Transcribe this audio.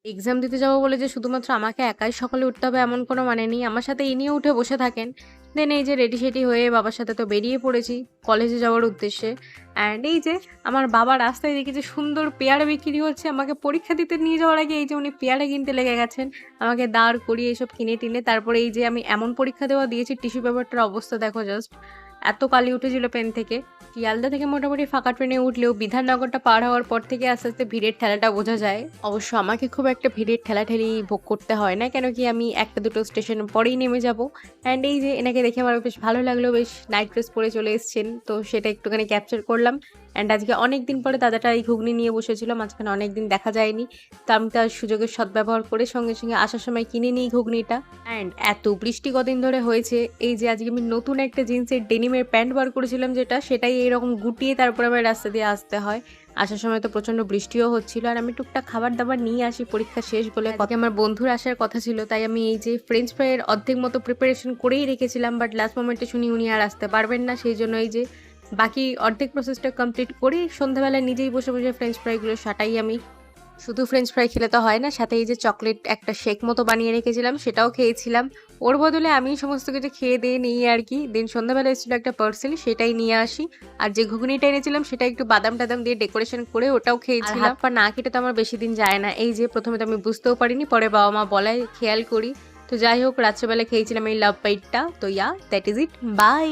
Exam দিতে যাবো বলে যে শুধুমাত্র আমাকে একাই সকালে উঠতে হবে এমন কোনো মানে নেই। আমার সাথে ইনিও উঠে বসে থাকেন। দেন এই যে রেডি-সেডি হয়ে বাবার সাথে তো বেরিয়ে পড়েছি কলেজে যাওয়ার উদ্দেশ্যে। অ্যান্ড এই যে আমার বাবা রাস্তায় দেখি যে সুন্দর পেয়ারা বিক্রি হচ্ছে। আমাকে পরীক্ষা দিতে নিয়ে যাওয়ার আগে এই যে উনি পেয়ারা কিনতে লেগে গেছেন। আমাকে দাঁড় করিয়ে এসব কিনে-টিনে তারপরে এই যে আমি এমন পরীক্ষা দেওয়া দিয়েছি টিস্যু পেপারটার অবস্থা দেখো জাস্ট। এত কালি উঠেছিল পেন থেকে। শিয়ালদা থেকে মোটামুটি ফাঁকা ট্রেনে উঠলেও বিধাননগরটা পার হওয়ার পর থেকে আস্তে আস্তে ভিড়ের ঠেলাটা বোঝা যায়। অবশ্য আমাকে খুব একটা ভিড়ের ঠেলাঠেলি ভোগ করতে হয় না, কেন কি আমি একটা দুটো স্টেশন পরেই নেমে যাব। অ্যান্ড এই যে এনাকে দেখে আমার বেশ ভালো লাগলো, বেশ নাইট ড্রেস পরে চলে এসেছেন, তো সেটা একটুখানি ক্যাপচার করলাম। অ্যান্ড আজকে অনেক দিন পরে দাদাটা এই ঘুগনি নিয়ে বসেছিল, মাঝখানে অনেক দিন দেখা যায়নি, তো আমি তার সুযোগের সদ্ব্যবহার করে সঙ্গে সঙ্গে আসার সময় কিনে নিই ঘুগনিটা। অ্যান্ড এত বৃষ্টি কদিন ধরে হয়েছে, এই যে আজকে আমি নতুন একটা জিন্সের ডেনিমের প্যান্ট বার করেছিলাম যেটা, সেটাই এরকম গুটিয়ে তারপরে আমার রাস্তা দিয়ে আসতে হয়। আসার সময় তো প্রচণ্ড বৃষ্টিও হচ্ছিল, আর আমি টুকটাক খাবার দাবার নিয়ে আসি পরীক্ষা শেষ বলে। কত আমার বন্ধুর আসার কথা ছিল, তাই আমি এই যে ফ্রেঞ্চ ফ্রাইয়ের অর্ধেক মতো প্রিপারেশন করেই রেখেছিলাম, বাট লাস্ট মোমেন্টে শুনি উনি আর আসতে পারবেন না, সেই জন্য এই যে বাকি অর্ধেক প্রসেসটা কমপ্লিট করে সন্ধ্যাবেলায় নিজেই বসে বসে ফ্রেঞ্চ ফ্রাইগুলো সাটাই আমি। শুধু ফ্রেঞ্চ ফ্রাই খেলে তো হয় না, সাথে এই যে চকলেট একটা শেক মতো বানিয়ে রেখেছিলাম সেটাও খেয়েছিলাম। ওর বদলে আমি সমস্ত কিছু খেয়ে দিয়ে নিই আর কি। দিন সন্ধ্যাবেলা এসেছিল একটা পার্সেল, সেটাই নিয়ে আসি। আর যে ঘুগনিটা এনেছিলাম সেটা একটু বাদাম টাদাম দিয়ে ডেকোরেশন করে ওটাও খেয়েছিলাম। হাত পা না কেটে তো আমার বেশি দিন যায় না। এই যে প্রথমে তো আমি বুঝতেও পারিনি, পরে বাবা মা বলায় খেয়াল করি। তো যাই হোক, রাত্রেবেলা খেয়েছিলাম এই লাভ বাইটটা। তো দ্যাট ইজ ইট, বাই।